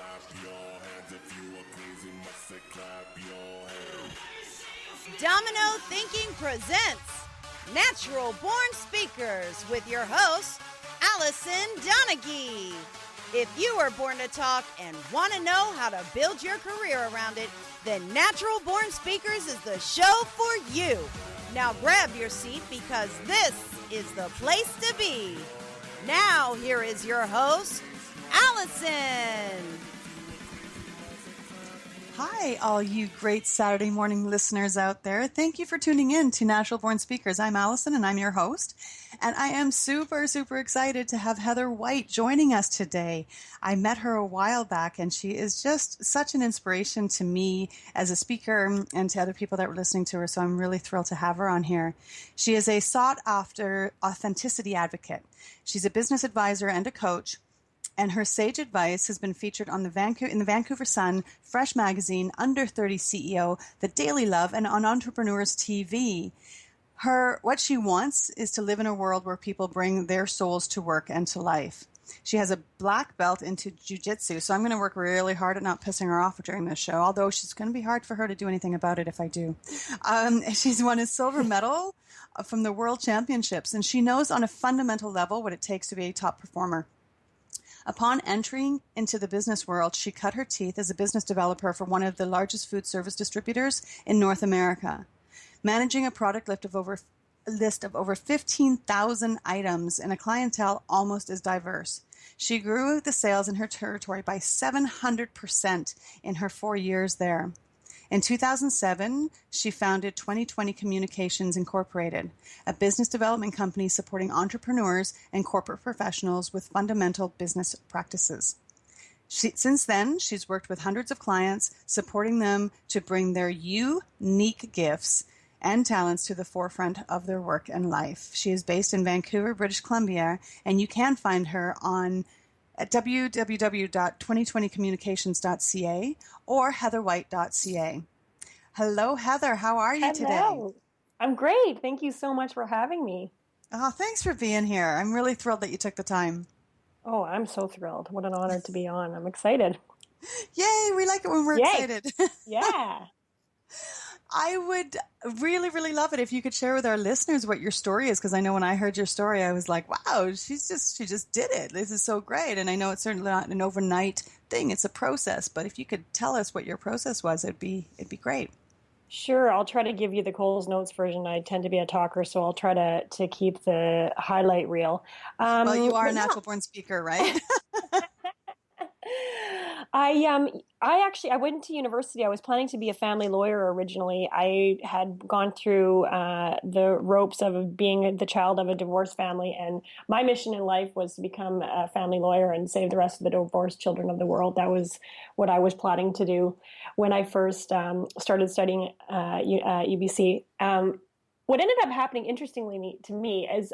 clap your hands if you are crazy. Must say clap your hands. Domino Thinking presents Natural Born Speakers with your host, Alison Donaghey. If you were born to talk and want to know how to build your career around it, then Natural Born Speakers is the show for you. Now grab your seat because this is the place to be. Now here is your host, Alison. Hi, all you great Saturday morning listeners out there. Thank you for tuning in to Natural Born Speakers. I'm Alison and I'm your host. And I am super excited to have Heather White joining us today. I met her a while back and she is just such an inspiration to me as a speaker and to other people that were listening to her. So I'm really thrilled to have her on here. She is a sought after authenticity advocate. She's a business advisor and a coach. And her sage advice has been featured on in the Vancouver Sun, Fresh Magazine, Under 30 CEO, The Daily Love, and on Entrepreneurs TV. What she wants is to live in a world where people bring their souls to work and to life. She has a black belt into jiu-jitsu, so I'm going to work really hard at not pissing her off during this show, although it's going to be hard for her to do anything about it if I do. She's won a silver medal from the World Championships, and she knows on a fundamental level what it takes to be a top performer. Upon entering into the business world, she cut her teeth as a business developer for one of the largest food service distributors in North America, managing a product list of over 15,000 items and a clientele almost as diverse. She grew the sales in her territory by 700% in her 4 years there. In 2007, she founded 2020 Communications Incorporated, a business development company supporting entrepreneurs and corporate professionals with fundamental business practices. Since then, she's worked with hundreds of clients, supporting them to bring their unique gifts and talents to the forefront of their work and life. She is based in Vancouver, British Columbia, and you can find her at www.2020communications.ca or heatherwhite.ca. Hello, Heather. How are you today? Hello. I'm great. Thank you so much for having me. Oh, thanks for being here. I'm really thrilled that you took the time. Oh, I'm so thrilled. What an honor to be on. I'm excited. Yay. We like it when we're excited. Yeah. I would really love it if you could share with our listeners what your story is, because I know when I heard your story, I was like, wow, she just did it. This is so great. And I know it's certainly not an overnight thing. It's a process. But if you could tell us what your process was, it'd be great. Sure. I'll try to give you the Coles Notes version. I tend to be a talker, so I'll try to keep the highlight reel. Well, you are a natural born speaker, right? I went to university. I was planning to be a family lawyer originally. I had gone through the ropes of being the child of a divorced family, and my mission in life was to become a family lawyer and save the rest of the divorced children of the world. That was what I was planning to do when I first started studying UBC. What ended up happening, interestingly to me, is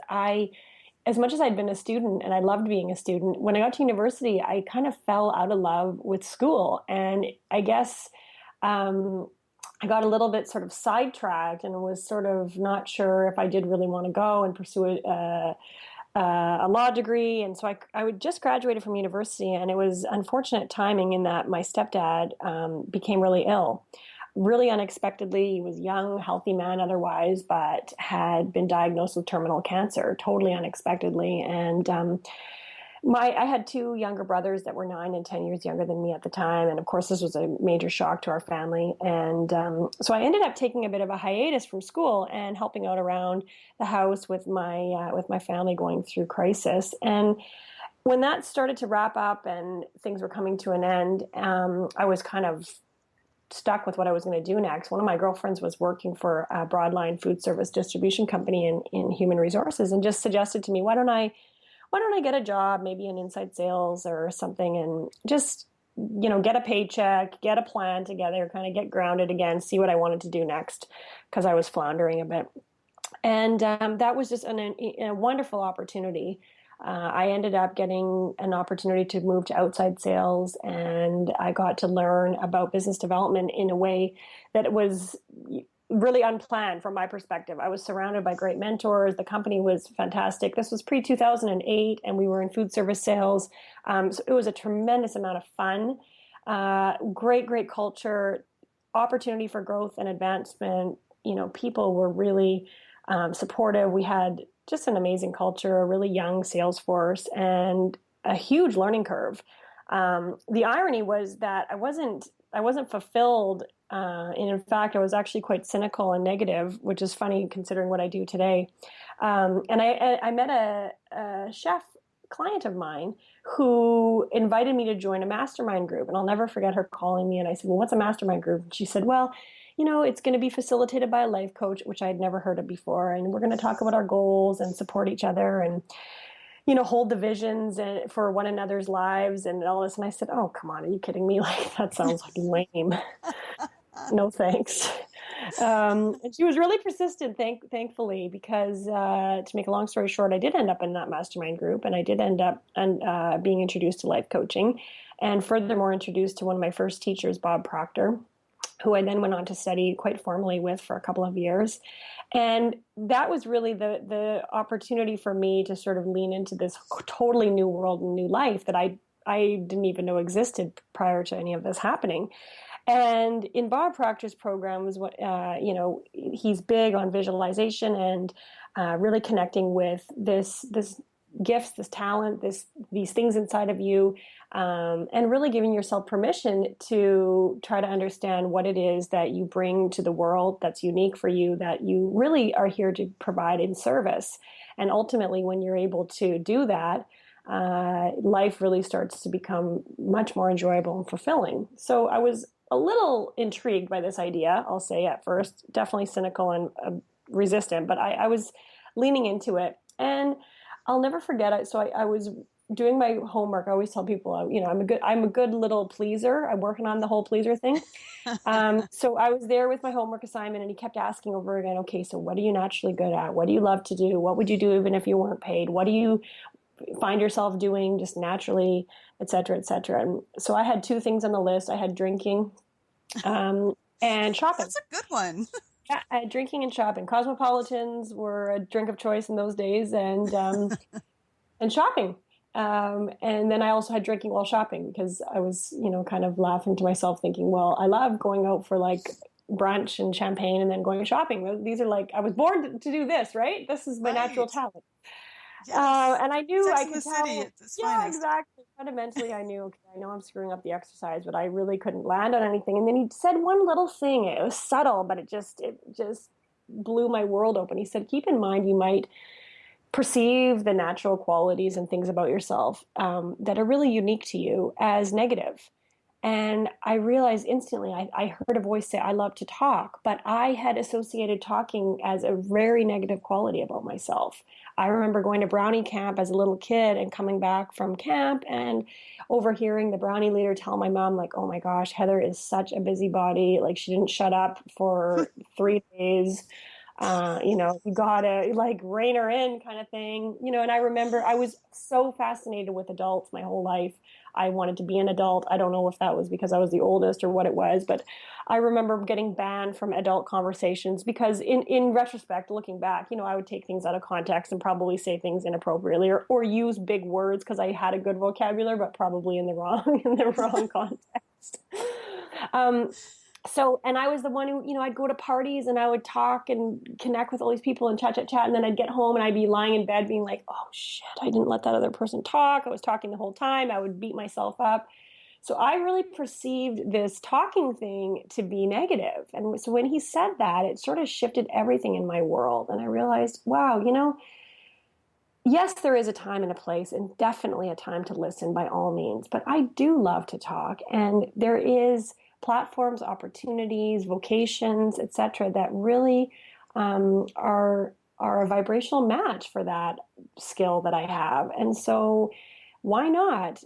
as much as I'd been a student and I loved being a student, when I got to university, I kind of fell out of love with school. And I guess I got a little bit sort of sidetracked and was sort of not sure if I did really want to go and pursue a law degree. And so I would just graduated from university, and it was unfortunate timing in that my stepdad became really ill. Really unexpectedly. He was a young, healthy man otherwise, but had been diagnosed with terminal cancer, totally unexpectedly. And I had two younger brothers that were 9 and 10 years younger than me at the time. And of course, this was a major shock to our family. And so I ended up taking a bit of a hiatus from school and helping out around the house with my family going through crisis. And when that started to wrap up and things were coming to an end, I was kind of stuck with what I was going to do next. One of my girlfriends was working for a broadline food service distribution company in human resources, and just suggested to me, why don't I get a job, maybe in inside sales or something, and just, get a paycheck, get a plan together, kind of get grounded again, see what I wanted to do next, because I was floundering a bit. And that was just a wonderful opportunity. I ended up getting an opportunity to move to outside sales, and I got to learn about business development in a way that it was really unplanned from my perspective. I was surrounded by great mentors. The company was fantastic. This was pre-2008, and we were in food service sales. So it was a tremendous amount of fun, great culture, opportunity for growth and advancement. People were really supportive. We had just an amazing culture, a really young sales force, and a huge learning curve. The irony was that I wasn't fulfilled. And in fact, I was actually quite cynical and negative, which is funny considering what I do today. And I met a chef client of mine who invited me to join a mastermind group. And I'll never forget her calling me. And I said, well, what's a mastermind group? And she said, well, it's going to be facilitated by a life coach, which I had never heard of before. And we're going to talk about our goals and support each other and, hold the visions for one another's lives and all this. And I said, oh, come on, are you kidding me? Like, that sounds like lame. No, thanks. And she was really persistent, thankfully, because to make a long story short, I did end up in that mastermind group, and I did end up being introduced to life coaching, and furthermore introduced to one of my first teachers, Bob Proctor, who I then went on to study quite formally with for a couple of years. And that was really the opportunity for me to sort of lean into this totally new world and new life that I didn't even know existed prior to any of this happening. And in Bob Proctor's programs, he's big on visualization and really connecting with this gifts, this talent, these things inside of you, and really giving yourself permission to try to understand what it is that you bring to the world that's unique for you, that you really are here to provide in service. And ultimately, when you're able to do that, life really starts to become much more enjoyable and fulfilling. So I was a little intrigued by this idea, I'll say at first, definitely cynical and resistant, but I was leaning into it. And I'll never forget it. So I was doing my homework. I always tell people, I'm a good little pleaser. I'm working on the whole pleaser thing. So I was there with my homework assignment, and he kept asking over again, okay, so what are you naturally good at? What do you love to do? What would you do even if you weren't paid? What do you find yourself doing just naturally, et cetera, et cetera? And so I had two things on the list. I had drinking and shopping. That's a good one. Yeah, I had drinking and shopping. Cosmopolitans were a drink of choice in those days, and and shopping. And then I also had drinking while shopping, because I was, kind of laughing to myself thinking, well, I love going out for like brunch and champagne and then going shopping. These are like, I was born to do this, right? This is my natural talent. Yes. And I knew Sex I in could the tell. City, it's Yeah, finest. exactly. Fundamentally, I knew, okay, I know I'm screwing up the exercise, but I really couldn't land on anything. And then he said one little thing. It was subtle, but it just blew my world open. He said, keep in mind, you might perceive the natural qualities and things about yourself that are really unique to you as negative. And I realized instantly, I heard a voice say, I love to talk, but I had associated talking as a very negative quality about myself. I remember going to Brownie camp as a little kid and coming back from camp and overhearing the Brownie leader tell my mom, like, oh my gosh, Heather is such a busybody. Like, she didn't shut up for 3 days. You gotta like rein her in kind of thing, and I remember I was so fascinated with adults my whole life. I wanted to be an adult. I don't know if that was because I was the oldest or what it was, but I remember getting banned from adult conversations because in retrospect, looking back, I would take things out of context and probably say things inappropriately or use big words because I had a good vocabulary, but probably in the wrong context. So, and I was the one who, I'd go to parties and I would talk and connect with all these people and chat. And then I'd get home and I'd be lying in bed being like, oh shit, I didn't let that other person talk. I was talking the whole time. I would beat myself up. So I really perceived this talking thing to be negative. And so when he said that, it sort of shifted everything in my world. And I realized, wow, yes, there is a time and a place and definitely a time to listen by all means. But I do love to talk. And there is platforms, opportunities, vocations, etc., that really are a vibrational match for that skill that I have. And so why not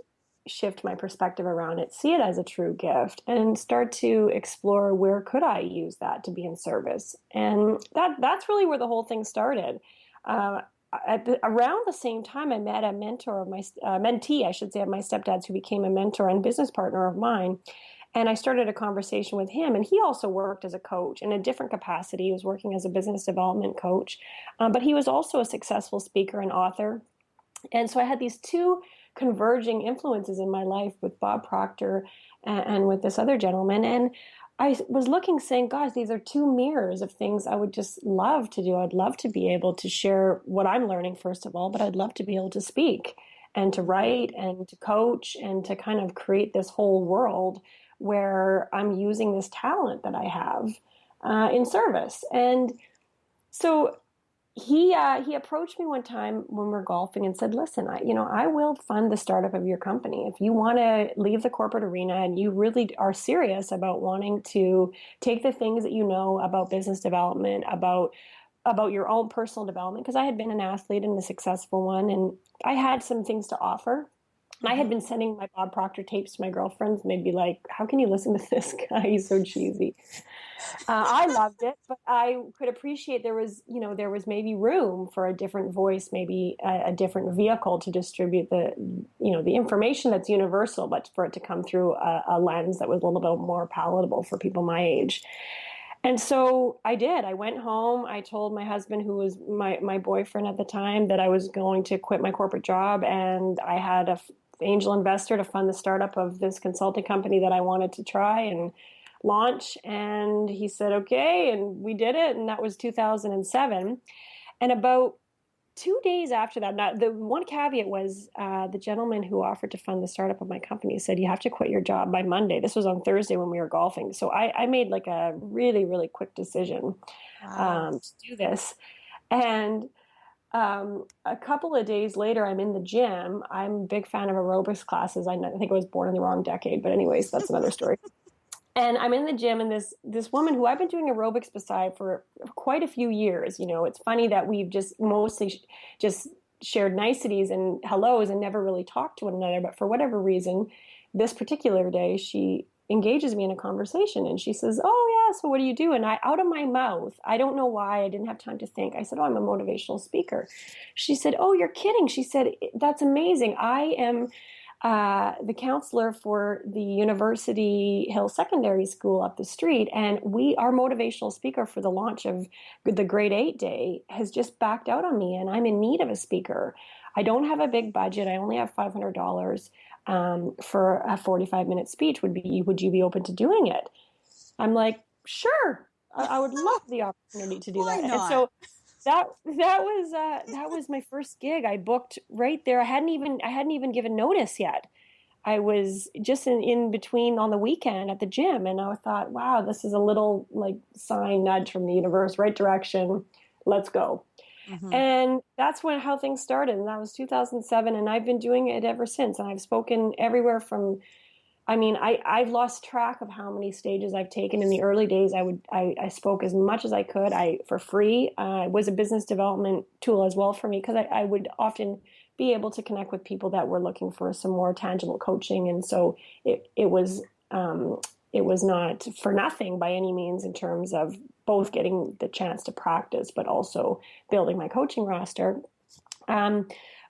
shift my perspective around it, see it as a true gift, and start to explore where could I use that to be in service. And that's really where the whole thing started. Around the same time, I met a mentor of my mentee, I should say, of my stepdad's, who became a mentor and business partner of mine. And I started a conversation with him, and he also worked as a coach in a different capacity. He was working as a business development coach, but he was also a successful speaker and author. And so I had these two converging influences in my life with Bob Proctor and with this other gentleman. And I was looking, saying, gosh, these are two mirrors of things I would just love to do. I'd love to be able to share what I'm learning, first of all, but I'd love to be able to speak and to write and to coach and to kind of create this whole world where I'm using this talent that I have in service. And so he approached me one time when we were golfing and said, listen, I will fund the startup of your company. If you want to leave the corporate arena and you really are serious about wanting to take the things that you know about business development, about your own personal development, because I had been an athlete and a successful one, and I had some things to offer. And I had been sending my Bob Proctor tapes to my girlfriends, and they'd be like, how can you listen to this guy? He's so cheesy. I loved it, but I could appreciate there was maybe room for a different voice, maybe a different vehicle to distribute the information that's universal, but for it to come through a lens that was a little bit more palatable for people my age. And so I did. I went home. I told my husband, who was my boyfriend at the time, that I was going to quit my corporate job, and I had a angel investor to fund the startup of this consulting company that I wanted to try and launch. And he said, okay. And we did it. And that was 2007. And about 2 days after that, now the one caveat was the gentleman who offered to fund the startup of my company said, you have to quit your job by Monday. This was on Thursday when we were golfing. So I made like a really, really quick decision to do this. And a couple of days later, I'm in the gym. I'm a big fan of aerobics classes. I think I was born in the wrong decade, but anyways, that's another story. And I'm in the gym, and this woman who I've been doing aerobics beside for quite a few years. It's funny that we've just mostly just shared niceties and hellos and never really talked to one another. But for whatever reason, this particular day, she engages me in a conversation, and she says, oh yeah, so what do you do? And out of my mouth, I don't know why, I didn't have time to think, I said, oh, I'm a motivational speaker. She said, oh, you're kidding. She said, that's amazing. I am the counselor for the University Hill Secondary School up the street, and our motivational speaker for the launch of the Grade 8 Day has just backed out on me, and I'm in need of a speaker. I don't have a big budget. I only have $500 for a 45-minute speech. Would you be open to doing it? I'm like, sure. I would love the opportunity to do Why that. not? And so that was my first gig. I booked right there. I hadn't even given notice yet. I was just in between on the weekend at the gym, and I thought, wow, this is a little like sign, nudge from the universe, right direction. Let's go. Mm-hmm. And that's how things started. And that was 2007. And I've been doing it ever since. And I've spoken everywhere from, I've lost track of how many stages I've taken. In the early days, I spoke as much as I could, for free. It was a business development tool as well for me, because I would often be able to connect with people that were looking for some more tangible coaching. And so it was not for nothing by any means, in terms of both getting the chance to practice, but also building my coaching roster.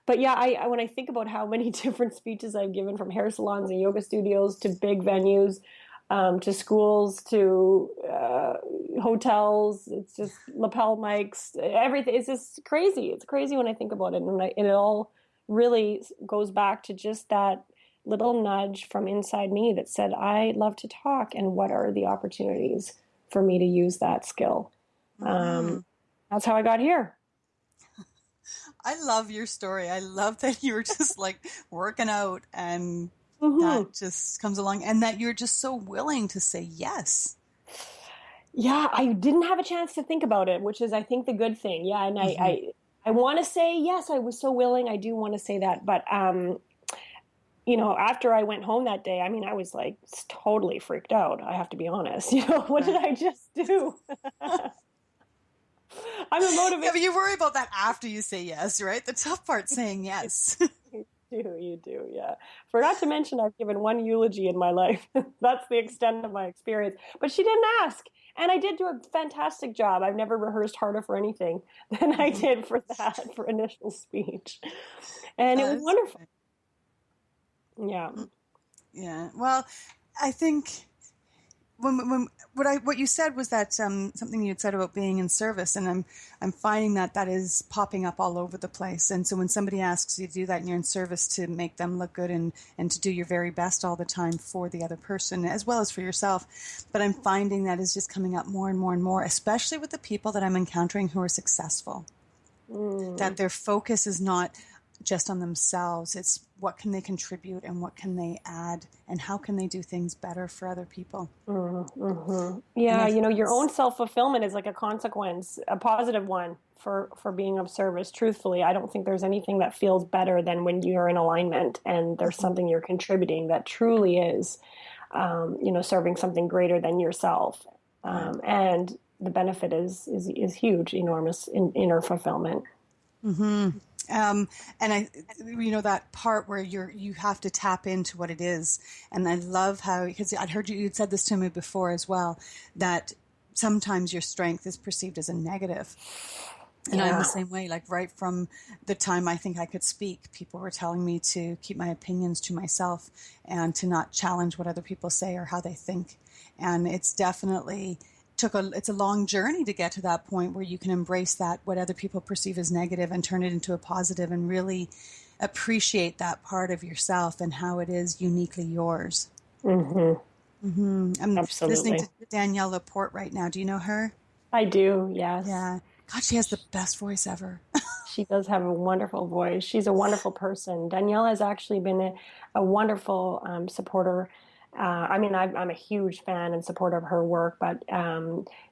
But yeah, when I think about how many different speeches I've given, from hair salons and yoga studios to big venues, to schools, to hotels, it's just lapel mics, everything. It's just crazy. It's crazy when I think about it. And it all really goes back to just that little nudge from inside me that said, I love to talk, and what are the opportunities for me to use that skill? That's how I got here. I love your story. I love that you were just like working out, and that just comes along, and that you're just so willing to say yes. Yeah, I didn't have a chance to think about it, which is, I think, the good thing. Yeah, and I want to say, yes, I was so willing. I do want to say that. But, after I went home that day, I was like totally freaked out. I have to be honest. What did I just do? I'm a motivator. Yeah, but you worry about that after you say yes, right? The tough part's saying yes. You do, yeah. Forgot to mention, I've given one eulogy in my life. That's the extent of my experience. But she didn't ask. And I did do a fantastic job. I've never rehearsed harder for anything than I did for for initial speech. And it was wonderful. Yeah. Yeah. Well, I think what you said was that something you had said about being in service, and I'm finding that is popping up all over the place. And so when somebody asks you to do that, and you're in service to make them look good and to do your very best all the time for the other person as well as for yourself, but I'm finding that is just coming up more and more and more, especially with the people that I'm encountering who are successful. That their focus is not just on themselves. It's what can they contribute and what can they add and how can they do things better for other people. Yeah, your own self-fulfillment is like a consequence, a positive one for being of service. Truthfully, I don't think there's anything that feels better than when you're in alignment and there's something you're contributing that truly is, serving something greater than yourself. And the benefit is huge, enormous in inner fulfillment. And that part where you have to tap into what it is. And I love how, because I'd heard you'd said this to me before as well, that sometimes your strength is perceived as a negative. And I'm the same way, like right from the time I think I could speak, people were telling me to keep my opinions to myself and to not challenge what other people say or how they think. And it's definitely it's a long journey to get to that point where you can embrace that, what other people perceive as negative, and turn it into a positive and really appreciate that part of yourself and how it is uniquely yours. I'm Absolutely. Listening to Danielle Laporte right now. Do you know her? I do, yes. Yeah. God, she has the best voice ever. She does have a wonderful voice. She's a wonderful person. Danielle has actually been a wonderful supporter. I'm a huge fan and supporter of her work, but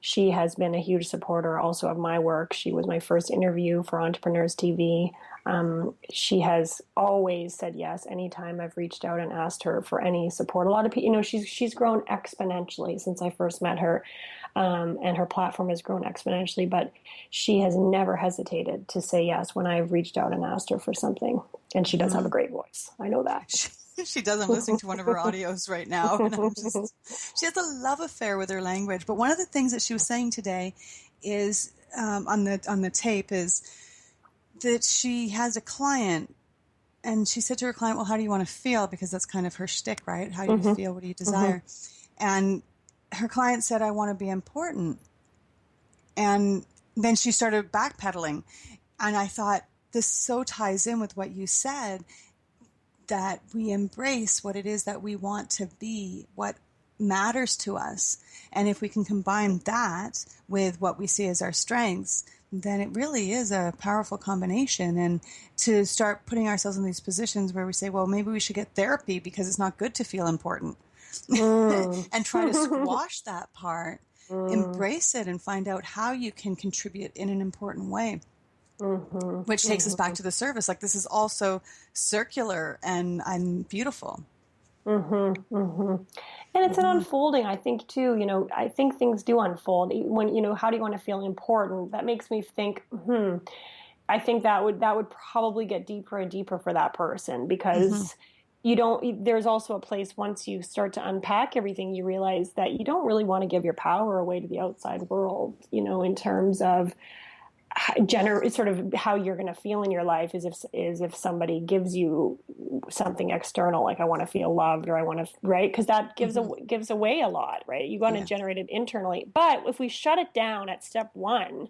she has been a huge supporter also of my work. She was my first interview for Entrepreneurs TV. She has always said yes anytime I've reached out and asked her for any support. A lot of people, she's grown exponentially since I first met her, and her platform has grown exponentially, but she has never hesitated to say yes when I've reached out and asked her for something. And she does have a great voice. I know that. She does. I'm listening to one of her audios right now. And she has a love affair with her language. But one of the things that she was saying today is on the tape is that she has a client, and she said to her client, "Well, how do you want to feel?" Because that's kind of her shtick, right? How do you feel? What do you desire? And her client said, "I want to be important." And then she started backpedaling, and I thought this so ties in with what you said, that we embrace what it is that we want to be, what matters to us. And if we can combine that with what we see as our strengths, then it really is a powerful combination. And to start putting ourselves in these positions where we say, well, maybe we should get therapy because it's not good to feel important. And try to squash that part, embrace it, and find out how you can contribute in an important way. Which takes us back to the service. Like, this is also circular and beautiful. And it's an unfolding, I think, too. I think things do unfold. When, how do you want to feel important? That makes me think, I think that would probably get deeper and deeper for that person, because there's also a place, once you start to unpack everything, you realize that you don't really want to give your power away to the outside world, in terms of sort of how you're going to feel in your life is if somebody gives you something external, like I want to feel loved, or I want to, right? Because that gives away a lot, right? You want to generate it internally. But if we shut it down at step one,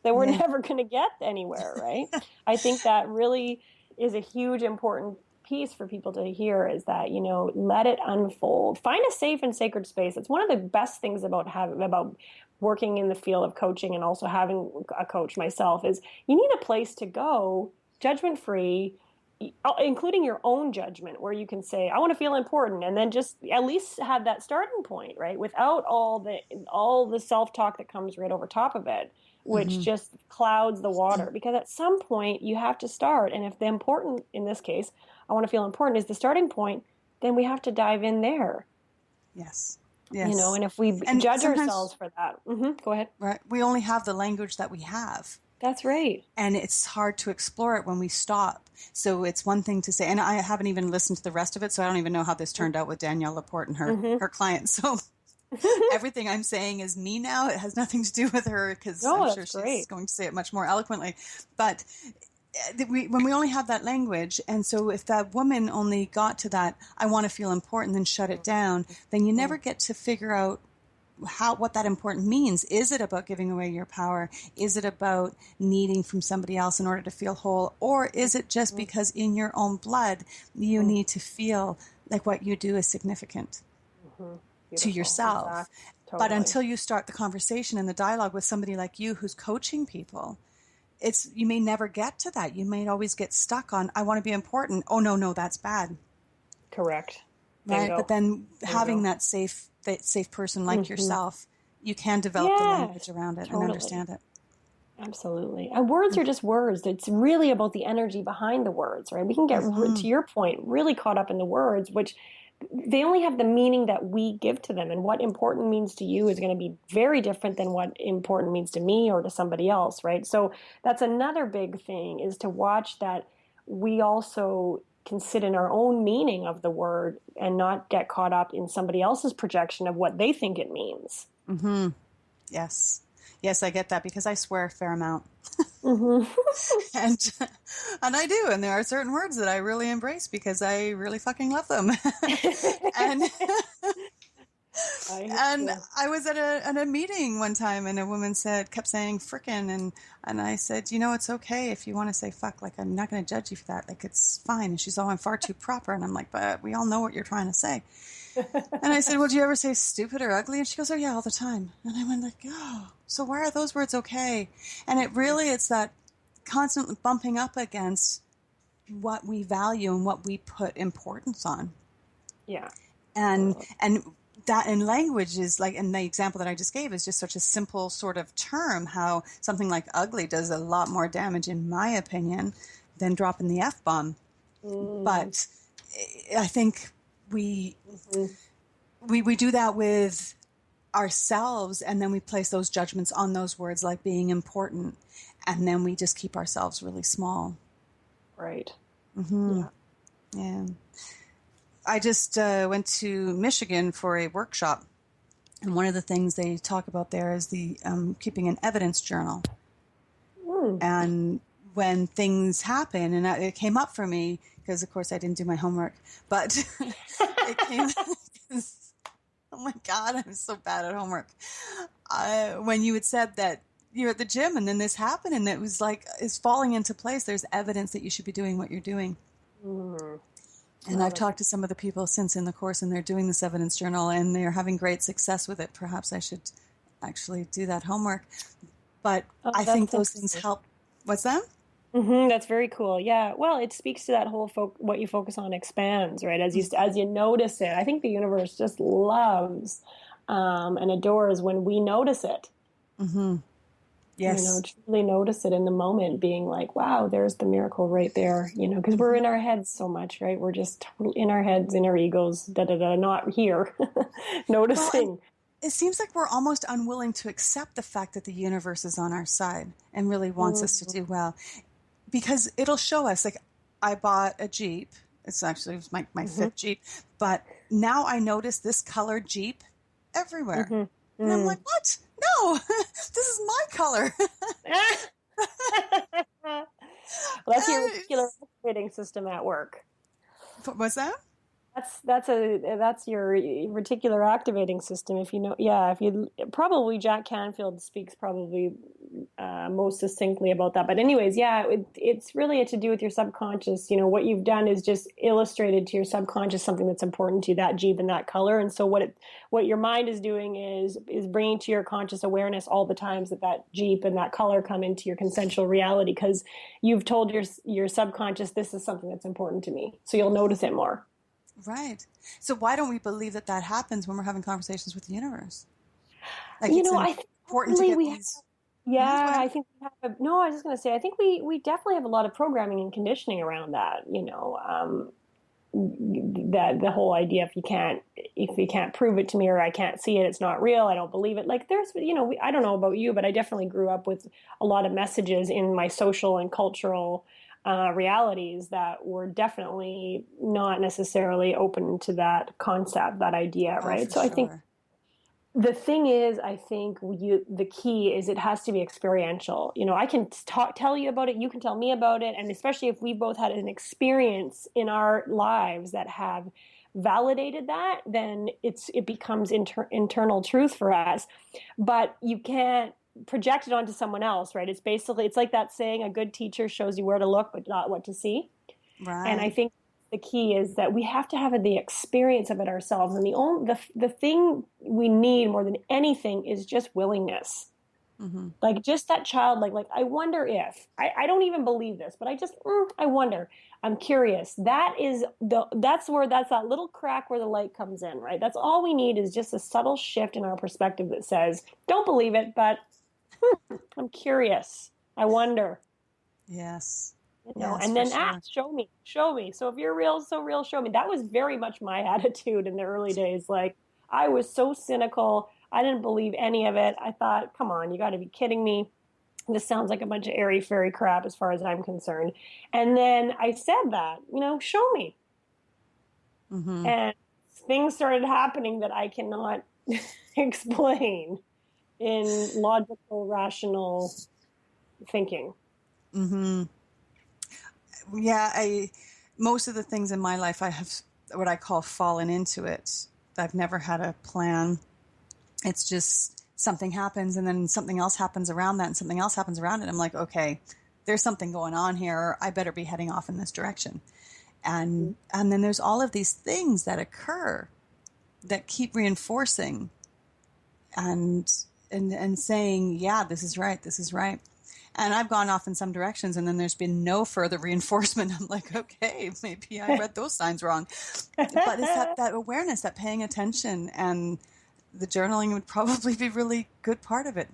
then we're never going to get anywhere, right? I think that really is a huge important piece for people to hear, is that, let it unfold. Find a safe and sacred space. It's one of the best things about working in the field of coaching, and also having a coach myself, is you need a place to go, judgment-free, including your own judgment, where you can say, I want to feel important, and then just at least have that starting point, right? Without all the self-talk that comes right over top of it, which just clouds the water. Because at some point you have to start. And if the important, in this case, I want to feel important, is the starting point, then we have to dive in there. Yes. And if we judge ourselves for that, go ahead. Right. We only have the language that we have. That's right. And it's hard to explore it when we stop. So it's one thing to say, and I haven't even listened to the rest of it, so I don't even know how this turned out with Danielle Laporte and her client. So everything I'm saying is me now. It has nothing to do with her, because I'm sure she's going to say it much more eloquently. But when we only have that language, and so if that woman only got to that, I want to feel important, then shut it down, then you never get to figure out what that important means. Is it about giving away your power? Is it about needing from somebody else in order to feel whole? Or is it just because in your own blood you need to feel like what you do is significant to yourself? Exactly. Totally. But until you start the conversation and the dialogue with somebody like you who's coaching people, you may never get to that. You may always get stuck on, I want to be important. Oh, no, that's bad. Correct. Right. Bingo. But then having that safe person like yourself, you can develop the language around it and understand it. Absolutely. And words are just words. It's really about the energy behind the words, right? We can get, to your point, really caught up in the words, which they only have the meaning that we give to them. And what important means to you is going to be very different than what important means to me or to somebody else, right? So that's another big thing, is to watch that we also can sit in our own meaning of the word and not get caught up in somebody else's projection of what they think it means. Mm-hmm. Yes, I get that, because I swear a fair amount. and I do, and there are certain words that I really embrace because I really fucking love them. and I was at a meeting one time, and a woman kept saying frickin', and I said, it's okay if you want to say fuck, like, I'm not going to judge you for that, like, it's fine. And she's, I'm far too proper. And I'm like, but we all know what you're trying to say. And I said, well, do you ever say stupid or ugly? And she goes, oh yeah, all the time. And I went like, oh, so why are those words okay? And it's that constant bumping up against what we value and what we put importance on. Yeah. And that in language is like, and the example that I just gave is just such a simple sort of term, how something like ugly does a lot more damage, in my opinion, than dropping the F-bomb. But I think we do that with ourselves, and then we place those judgments on those words like being important, and then we just keep ourselves really small. Right. Yeah. I just went to Michigan for a workshop, and one of the things they talk about there is the keeping an evidence journal. And when things happen, and it came up for me because, of course, I didn't do my homework, but it came. Oh my God, I'm so bad at homework. When you had said that you're at the gym and then this happened, and it was like it's falling into place. There's evidence that you should be doing what you're doing. And I've talked to some of the people since in the course, and they're doing this evidence journal, and they're having great success with it. Perhaps I should actually do that homework. But I think those things help. What's that? That's very cool. Yeah. Well, it speaks to that whole what you focus on expands, right? As you notice it. I think the universe just loves and adores when we notice it. Yes. Truly notice it in the moment, being like, wow, there's the miracle right there, because we're in our heads so much, right? We're just in our heads, in our egos, not here, noticing. Well, it seems like we're almost unwilling to accept the fact that the universe is on our side and really wants us to do well, because it'll show us, like, I bought a Jeep. It was my fifth Jeep, but now I notice this colored Jeep everywhere. And I'm like, what? No, this is my color. Well, that's your reticular activating system at work. What's that? That's your reticular activating system. Probably Jack Canfield speaks probably most succinctly about that. But anyways, it's really to do with your subconscious. What you've done is just illustrated to your subconscious something that's important to you, that Jeep and that color. And so what your mind is doing is bringing to your conscious awareness all the times that Jeep and that color come into your consensual reality, because you've told your subconscious, this is something that's important to me. So you'll notice it more. Right. So why don't we believe that happens when we're having conversations with the universe? Like, I think important to get these. I think we have. No, I was just going to say, I think we definitely have a lot of programming and conditioning around that. That the whole idea, if you can't prove it to me, or I can't see it, it's not real, I don't believe it. Like, there's, I don't know about you, but I definitely grew up with a lot of messages in my social and cultural realities that were definitely not necessarily open to that concept, that idea, right? So sure. The thing is, I think the key is it has to be experiential. I can tell you about it, you can tell me about it, and especially if we both had an experience in our lives that have validated that, then it becomes internal truth for us. But you can't project it onto someone else, right? It's like that saying, a good teacher shows you where to look, but not what to see. Right. And I think the key is that we have to have the experience of it ourselves. And the thing we need more than anything is just willingness. Mm-hmm. Like just that child, like I wonder if, I don't even believe this, but I wonder, I'm curious. That's that little crack where the light comes in, right? That's all we need, is just a subtle shift in our perspective that says, don't believe it, but I'm curious. I wonder. Yes. Yes, and then ask, show me. So if you're real, so real, show me. That was very much my attitude in the early days. Like, I was so cynical. I didn't believe any of it. I thought, come on, you got to be kidding me. This sounds like a bunch of airy fairy crap as far as I'm concerned. And then I said that, show me. Mm-hmm. And things started happening that I cannot explain in logical, rational thinking. Mm-hmm. Yeah, most of the things in my life, I have what I call fallen into it. I've never had a plan. It's just something happens, and then something else happens around that, and something else happens around it. I'm like, okay, there's something going on here. I better be heading off in this direction. And then there's all of these things that occur that keep reinforcing and saying, yeah, this is right. This is right. And I've gone off in some directions, and then there's been no further reinforcement. I'm like, okay, maybe I read those signs wrong. But it's that awareness, that paying attention, and the journaling would probably be a really good part of it.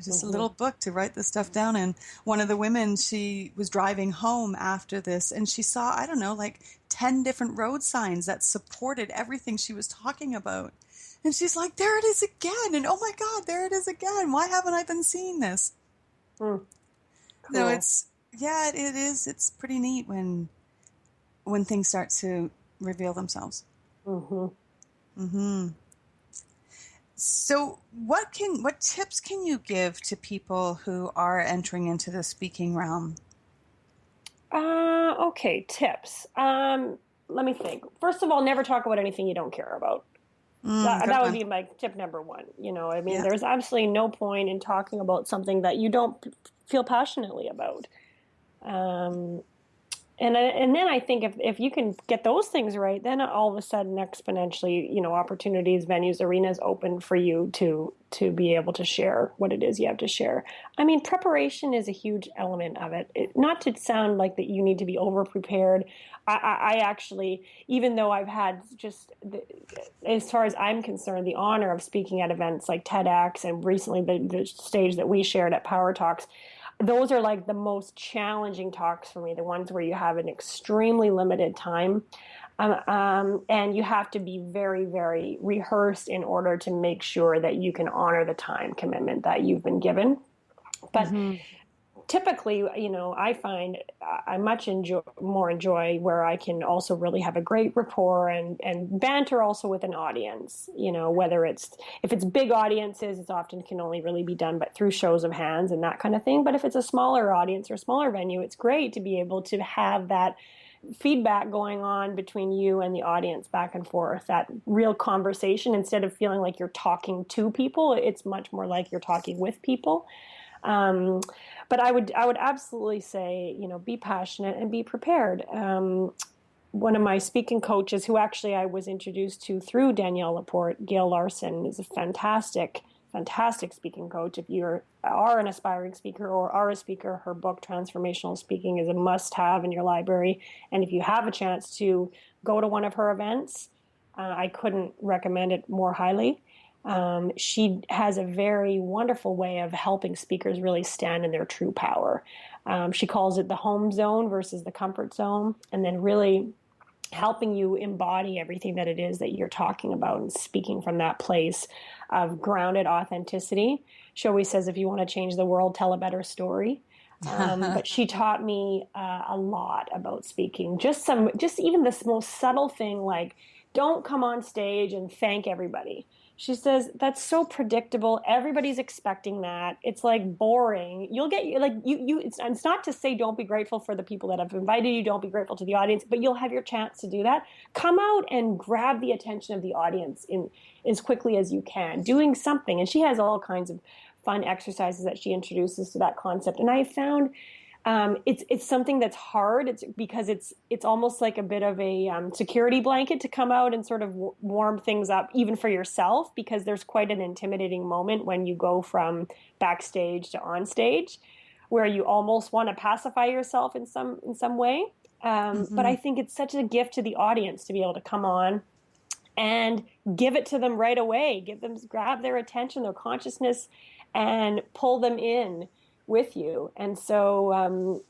Just a little book to write this stuff down. And one of the women, she was driving home after this, and she saw, I don't know, like 10 different road signs that supported everything she was talking about. And she's like, there it is again. And oh my God, there it is again. Why haven't I been seeing this? Cool. No, it is. It's pretty neat when things start to reveal themselves. Mm-hmm. Mm-hmm. So what tips can you give to people who are entering into the speaking realm? Okay, tips. Let me think. First of all, never talk about anything you don't care about. That would be my tip number one. There's absolutely no point in talking about something that you don't feel passionately about. And then I think if you can get those things right, then all of a sudden exponentially, opportunities, venues, arenas open for you to be able to share what it is you have to share. I mean, preparation is a huge element of it. Not to sound like that you need to be over prepared. I actually, even though I've had as far as I'm concerned, the honor of speaking at events like TEDx and recently the stage that we shared at Power Talks, those are like the most challenging talks for me, the ones where you have an extremely limited time. And you have to be very, very rehearsed in order to make sure that you can honor the time commitment that you've been given. But typically, I find I much more enjoy where I can also really have a great rapport and banter also with an audience, whether if it's big audiences, it often can only really be done but through shows of hands and that kind of thing. But if it's a smaller audience or smaller venue, it's great to be able to have that feedback going on between you and the audience back and forth, that real conversation. Instead of feeling like you're talking to people, it's much more like you're talking with people. But I would absolutely say, be passionate and be prepared. One of my speaking coaches, who actually I was introduced to through Danielle Laporte, Gail Larson, is a fantastic speaking coach. If you are an aspiring speaker or are a speaker, her book, Transformational Speaking, is a must-have in your library. And if you have a chance to go to one of her events, I couldn't recommend it more highly. She has a very wonderful way of helping speakers really stand in their true power. She calls it the home zone versus the comfort zone, and then really helping you embody everything that it is that you're talking about and speaking from that place of grounded authenticity. She always says, if you want to change the world, tell a better story. But she taught me a lot about speaking. Just even this most subtle thing, like don't come on stage and thank everybody. She says, that's so predictable. Everybody's expecting that. It's like boring. You'll get like it's not to say don't be grateful for the people that have invited you. Don't be grateful to the audience, but you'll have your chance to do that. Come out and grab the attention of the audience in as quickly as you can, doing something. And she has all kinds of fun exercises that she introduces to that concept. And I found it's something that's hard. It's because it's almost like a bit of a security blanket to come out and sort of warm things up, even for yourself, because there's quite an intimidating moment when you go from backstage to on stage, where you almost want to pacify yourself in some way. But I think it's such a gift to the audience to be able to come on and give it to them right away, grab their attention, their consciousness, and pull them in with you. And so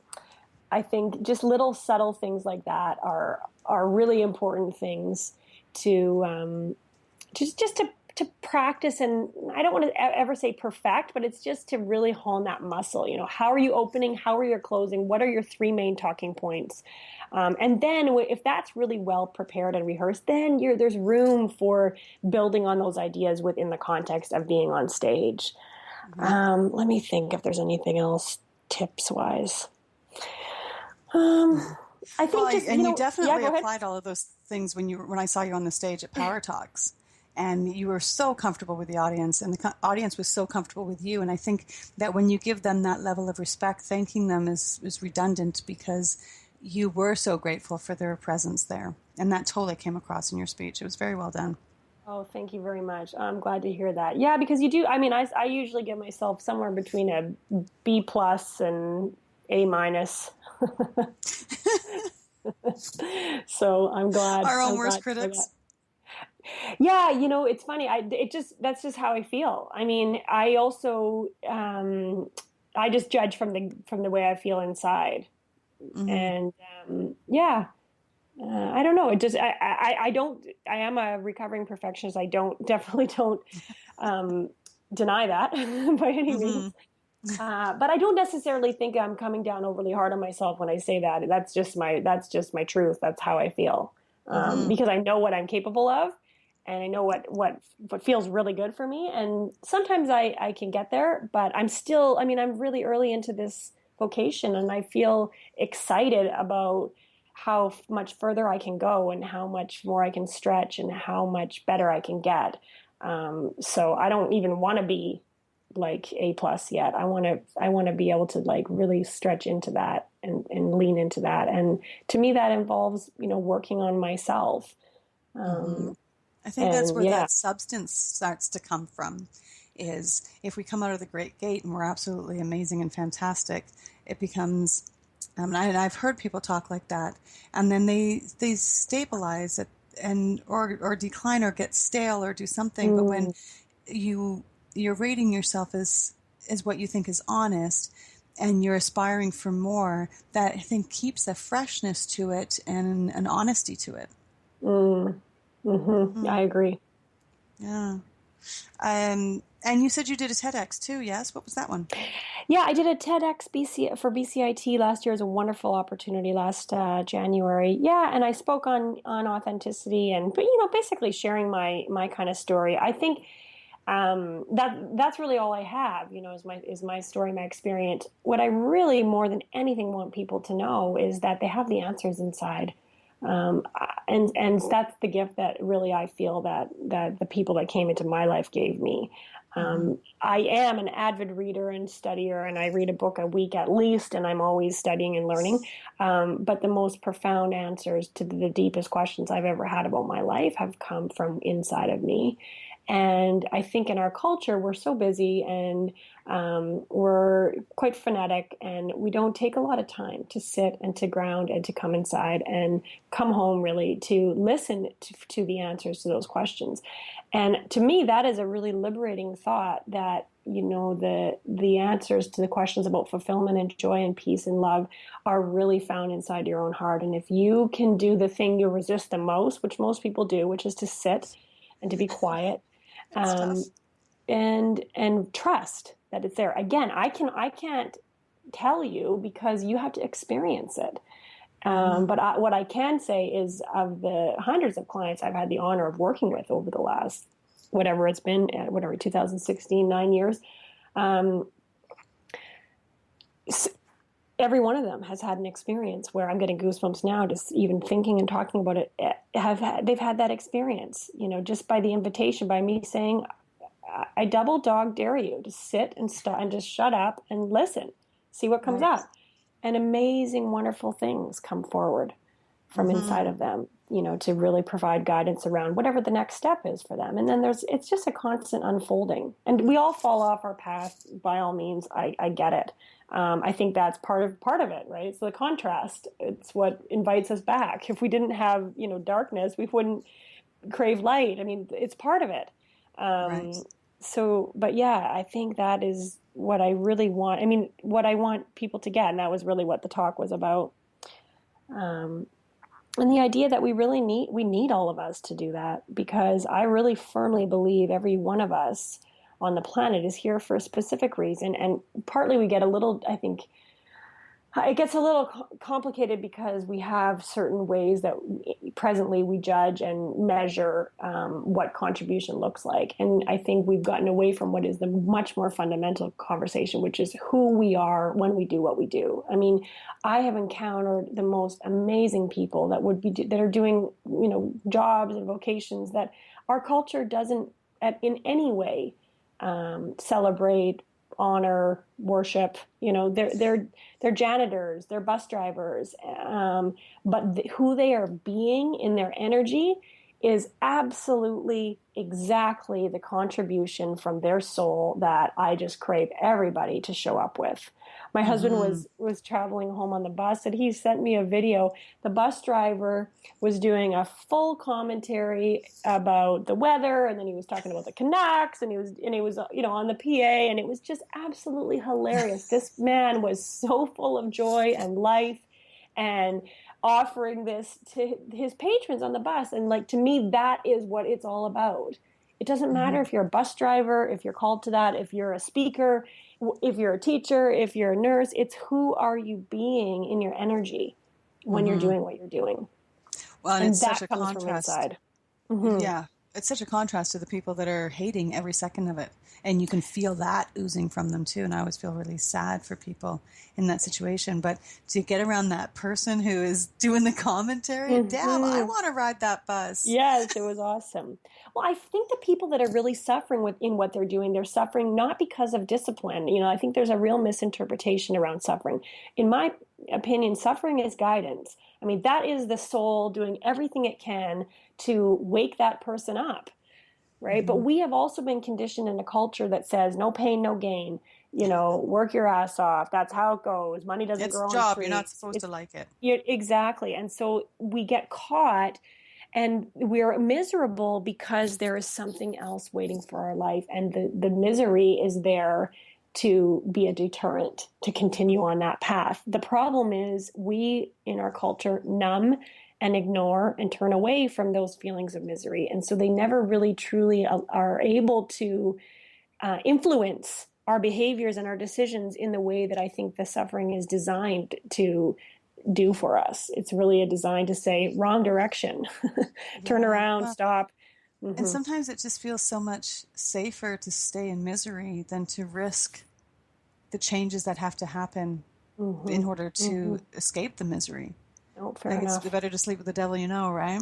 I think just little subtle things like that are really important things to just to practice. And I don't want to ever say perfect, but it's just to really hone that muscle. You know, how are you opening? How are you closing? What are your 3 main talking points? And then if that's really well prepared and rehearsed, then there's room for building on those ideas within the context of being on stage. Let me think if there's anything else tips wise. I think you definitely applied all of those things when I saw you on the stage at Power Talks, and you were so comfortable with the audience, and the audience was so comfortable with you. And I think that when you give them that level of respect, thanking them is redundant, because you were so grateful for their presence there, and that totally came across in your speech. It was very well done. Oh, thank you very much. I'm glad to hear that. Yeah, because you do. I mean, I usually give myself somewhere between a B+ and A-. So I'm glad. Our own worst critics. Yeah, it's funny. That's just how I feel. I mean, I also I just judge from the way I feel inside, and yeah. I don't know. It just, I don't, I am a recovering perfectionist. Definitely don't deny that by any means. But I don't necessarily think I'm coming down overly hard on myself when I say that. That's just my truth. That's how I feel. Because I know what I'm capable of, and I know what feels really good for me. And sometimes I can get there, but I'm really early into this vocation, and I feel excited about how much further I can go and how much more I can stretch and how much better I can get. So I don't even want to be like A+ yet. I want to be able to like really stretch into that and lean into that. And to me, that involves, working on myself. I think that's where that substance starts to come from, is if we come out of the great gate and we're absolutely amazing and fantastic, it becomes, and I've heard people talk like that, and then they stabilize it or decline or get stale or do something. But when you're rating yourself as what you think is honest, and you're aspiring for more, that I think keeps a freshness to it and an honesty to it. I agree. Yeah. And you said you did a TEDx too, yes? What was that one? Yeah, I did a TEDx for BCIT last year. It was a wonderful opportunity last January. Yeah, and I spoke on authenticity and, basically sharing my kind of story. I think that's really all I have, is my story, my experience. What I really, more than anything, want people to know is that they have the answers inside. And that's the gift that really I feel that the people that came into my life gave me. I am an avid reader and studier, and I read a book a week at least, and I'm always studying and learning. But the most profound answers to the deepest questions I've ever had about my life have come from inside of me. And I think in our culture, we're so busy and we're quite frenetic, and we don't take a lot of time to sit and to ground and to come inside and come home really to listen to the answers to those questions. And to me, that is a really liberating thought that, the answers to the questions about fulfillment and joy and peace and love are really found inside your own heart. And if you can do the thing you resist the most, which most people do, which is to sit and to be quiet, and trust that it's there. Again, I can't tell you because you have to experience it. But what I can say is, of the hundreds of clients I've had the honor of working with over the last whatever it's been, 2016, 9 years. Every one of them has had an experience where I'm getting goosebumps now, just even thinking and talking about it. They've had that experience, just by the invitation, by me saying, I double dog dare you to sit and just shut up and listen, see what comes up. And amazing, wonderful things come forward from inside of them, to really provide guidance around whatever the next step is for them. And then it's just a constant unfolding, and we all fall off our path by all means. I get it. I think that's part of it, right? It's the contrast. It's what invites us back. If we didn't have, darkness, we wouldn't crave light. I mean, it's part of it. So, but yeah, I think that is what I really want. I mean, what I want people to get, and that was really what the talk was about. And the idea that we need all of us to do that, because I really firmly believe every one of us on the planet is here for a specific reason. And partly we get a little, I think, it gets a little complicated because we have certain ways that presently we judge and measure what contribution looks like. And I think we've gotten away from what is the much more fundamental conversation, which is who we are when we do what we do. I mean, I have encountered the most amazing people that are doing, jobs and vocations that our culture doesn't in any way celebrate, honor, worship. They're janitors, they're bus drivers, but who they are being in their energy is absolutely exactly the contribution from their soul that I just crave everybody to show up with. My husband was traveling home on the bus, and he sent me a video. The bus driver was doing a full commentary about the weather, and then he was talking about the Canucks, and he was on the PA, and it was just absolutely hilarious. This man was so full of joy and life, and offering this to his patrons on the bus. And to me, that is what it's all about. It doesn't matter if you're a bus driver, if you're called to that, if you're a speaker, if you're a teacher, if you're a nurse. It's who are you being in your energy when you're doing what you're doing. Well, and it's that such a comes contrast. from inside. Yeah, it's such a contrast to the people that are hating every second of it. And you can feel that oozing from them too. And I always feel really sad for people in that situation. But to get around that person who is doing the commentary, damn, I want to ride that bus. Yes, it was awesome. Well, I think the people that are really suffering in what they're doing, they're suffering not because of discipline. I think there's a real misinterpretation around suffering. In my opinion, suffering is guidance. I mean, that is the soul doing everything it can to wake that person up. Right. But we have also been conditioned in a culture that says no pain, no gain, work your ass off. That's how it goes. Money doesn't grow on trees. It's a job. You're not supposed to like it. Exactly. And so we get caught and we're miserable because there is something else waiting for our life. And the misery is there to be a deterrent to continue on that path. The problem is we in our culture numb and ignore and turn away from those feelings of misery. And so they never really truly are able to influence our behaviors and our decisions in the way that I think the suffering is designed to do for us. It's really a design to say, wrong direction, turn around, stop. And sometimes it just feels so much safer to stay in misery than to risk the changes that have to happen in order to escape the misery. Oh, fair enough. It's better to sleep with the devil, right?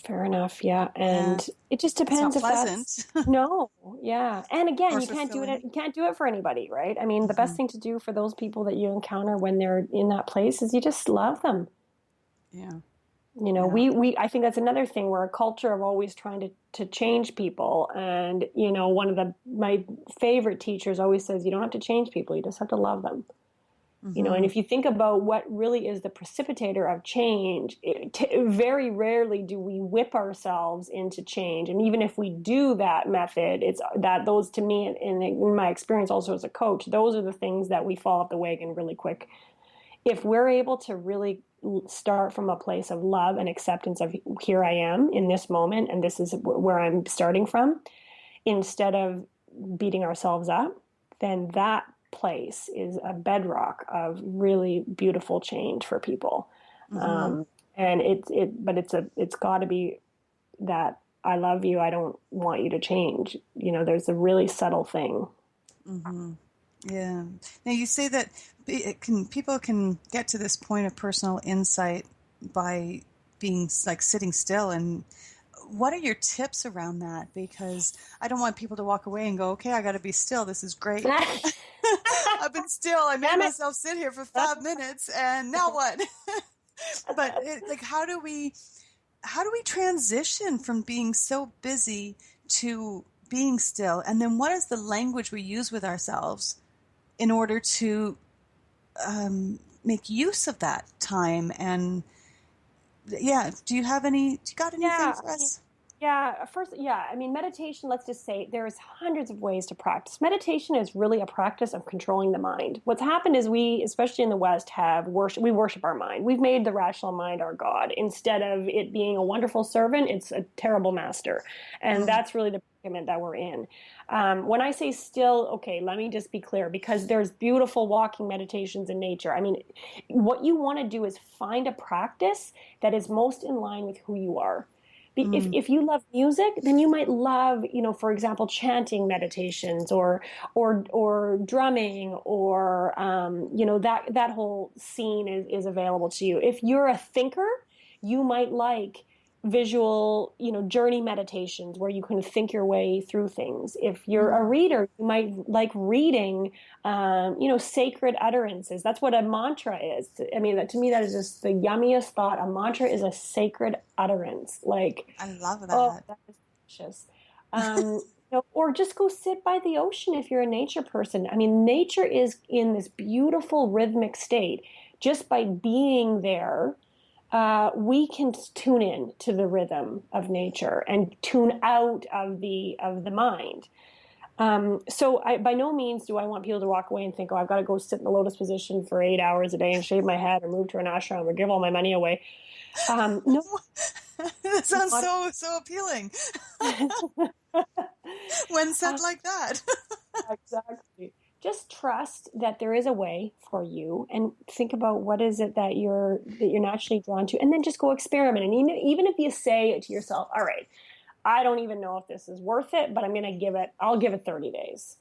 Fair enough, yeah. And it just depends if that's no, yeah. And again, you can't do it. You can't do it for anybody, right? I mean, the best thing to do for those people that you encounter when they're in that place is you just love them. Yeah. We I think that's another thing. We're a culture of always trying to change people. And, one of my favorite teachers always says, you don't have to change people. You just have to love them. And if you think about what really is the precipitator of change, very rarely do we whip ourselves into change. And even if we do that method, it's that those to me, in my experience also as a coach, those are the things that we fall off the wagon really quick. If we're able to really start from a place of love and acceptance of here I am in this moment, and this is where I'm starting from, instead of beating ourselves up, then that place is a bedrock of really beautiful change for people. And it's got to be that I love you. I don't want you to change. There's a really subtle thing. Mm-hmm. Yeah. Now you say that people can get to this point of personal insight by being like sitting still. And what are your tips around that? Because I don't want people to walk away and go, okay, I got to be still. This is great. I've been still. I made myself sit here for 5 minutes, and now what? But how do we transition from being so busy to being still? And then what is the language we use with ourselves in order to make use of that time? And do you got anything for us? Meditation, let's just say there's hundreds of ways to practice. Meditation is really a practice of controlling the mind. What's happened is we, especially in the West, we worship our mind. We've made the rational mind our God. Instead of it being a wonderful servant, it's a terrible master. And that's really the predicament that we're in. When I say still, okay, let me just be clear, because there's beautiful walking meditations in nature. What you want to do is find a practice that is most in line with who you are. If you love music, then you might love, for example, chanting meditations or drumming or, that whole scene is available to you. If you're a thinker, you might like visual, journey meditations where you can think your way through things. If you're a reader, you might like reading, sacred utterances. That's what a mantra is. To me, that is just the yummiest thought. A mantra is a sacred utterance. Like, I love that. Oh, that is delicious. Or just go sit by the ocean if you're a nature person. Nature is in this beautiful rhythmic state. Just by being there, we can tune in to the rhythm of nature and tune out of the mind. So by no means do I want people to walk away and think, oh, I've got to go sit in the lotus position for 8 hours a day and shave my head or move to an ashram or give all my money away. No. That sounds so appealing. When said like that. Exactly. Just trust that there is a way for you, and think about what is it that you're naturally drawn to, and then just go experiment. And even if you say to yourself, all right, I don't even know if this is worth it, but I'll give it 30 days.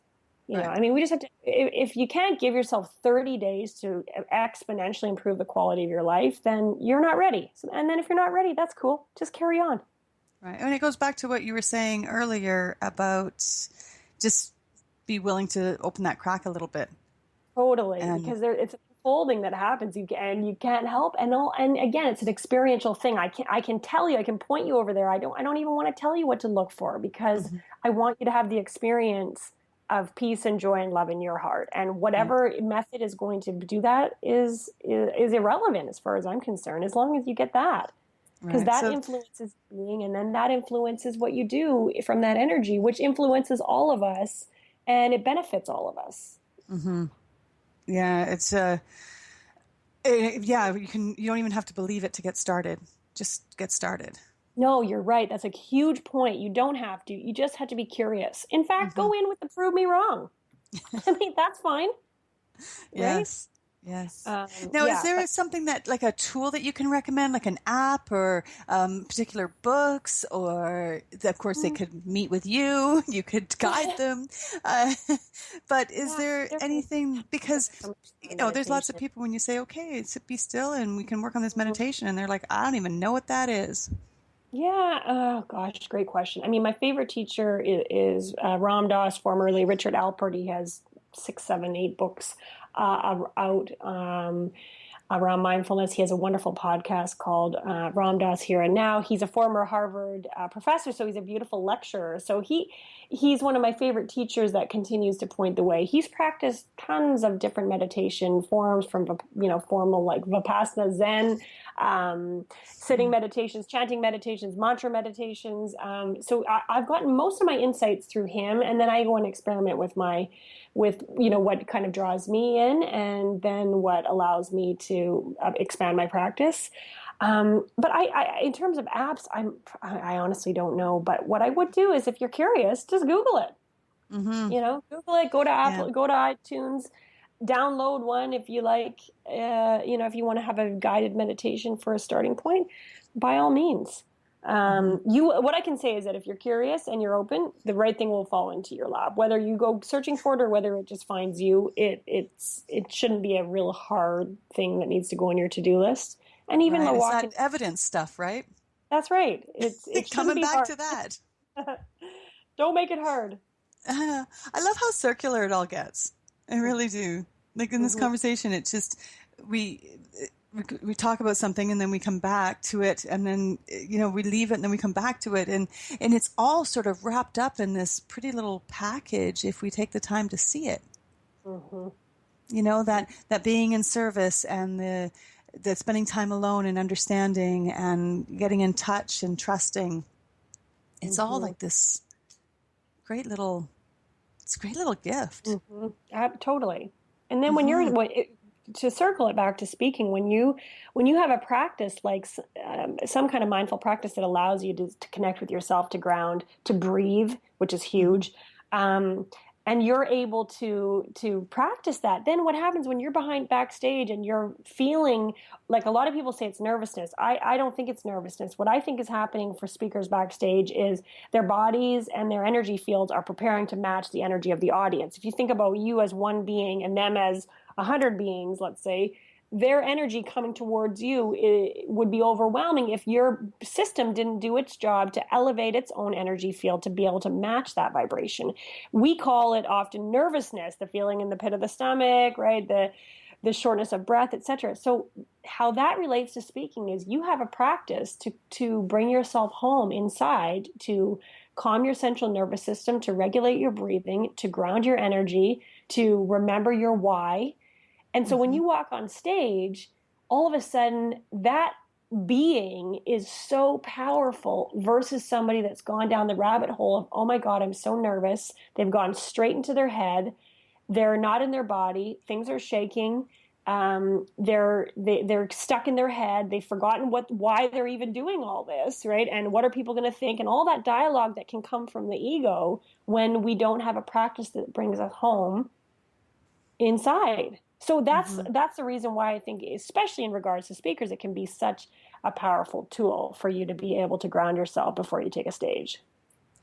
We just have to, if you can't give yourself 30 days to exponentially improve the quality of your life, then you're not ready. And then if you're not ready, that's cool. Just carry on. Right. And it goes back to what you were saying earlier about just be willing to open that crack a little bit. Totally. Because it's a folding that happens, and you can't help. And again, it's an experiential thing. I can tell you, I can point you over there. I don't even want to tell you what to look for, because I want you to have the experience of peace and joy and love in your heart. And whatever method is going to do that is irrelevant as far as I'm concerned, as long as you get that. Because that influences being, and then that influences what you do from that energy, which influences all of us, and it benefits all of us. Mm-hmm. Yeah, it's you don't even have to believe it to get started. Just get started. No, you're right. That's a huge point. You don't have to. You just have to be curious. In fact, go in with the prove me wrong. That's fine. Yes. Right? Yes. Now, is there something that, like a tool that you can recommend, like an app or particular books, or of course they could meet with you, you could guide them. But is there anything, because, there's lots of people when you say, okay, be still and we can work on this meditation, and they're like, I don't even know what that is. Yeah. Oh, gosh, great question. My favorite teacher is Ram Dass, formerly Richard Alpert. He has 6, 7, 8 books out around mindfulness. He has a wonderful podcast called Ram Dass Here and Now. He's a former Harvard professor, so he's a beautiful lecturer. So he's one of my favorite teachers that continues to point the way. He's practiced tons of different meditation forms, from formal like Vipassana, Zen, sitting meditations, chanting meditations, mantra meditations. So I've gotten most of my insights through him, and then I go and experiment with what kind of draws me in, and then what allows me to expand my practice. But I in terms of apps, I honestly don't know. But what I would do is, if you're curious, just Google it. Mm-hmm. Google it. Go to Apple. Go to iTunes. Download one if you like. If you want to have a guided meditation for a starting point, by all means. What I can say is that if you're curious and you're open, the right thing will fall into your lap. Whether you go searching for it or whether it just finds you, it shouldn't be a real hard thing that needs to go on your to-do list. And even right. the It's walking, that evidence stuff, right? that's right. It shouldn't Coming be back hard. to that. Don't make it hard. I love how circular it all gets. I really do. Like in this conversation, it's just we talk about something and then we come back to it, and then we leave it and then we come back to it, and it's all sort of wrapped up in this pretty little package if we take the time to see it. That being in service and the spending time alone and understanding and getting in touch and trusting. It's all like this great little gift. Totally. And then when to circle it back to speaking, when you have a practice like some kind of mindful practice that allows you to connect with yourself, to ground, to breathe, which is huge, and you're able to practice that, then what happens when you're backstage and you're feeling like, a lot of people say it's nervousness. I don't think it's nervousness. What I think is happening for speakers backstage is their bodies and their energy fields are preparing to match the energy of the audience. If you think about you as one being and them as 100 beings, let's say, their energy coming towards you, it would be overwhelming if your system didn't do its job to elevate its own energy field to be able to match that vibration. We call it often nervousness, the feeling in the pit of the stomach, right? The shortness of breath, etc. So how that relates to speaking is you have a practice to bring yourself home inside, to calm your central nervous system, to regulate your breathing, to ground your energy, to remember your why. And so when you walk on stage, all of a sudden that being is so powerful versus somebody that's gone down the rabbit hole of, oh my God, I'm so nervous. They've gone straight into their head. They're not in their body. Things are shaking. They're stuck in their head. They've forgotten why they're even doing all this, right? And what are people going to think? And all that dialogue that can come from the ego when we don't have a practice that brings us home inside. So that's the reason why I think, especially in regards to speakers, it can be such a powerful tool for you to be able to ground yourself before you take a stage.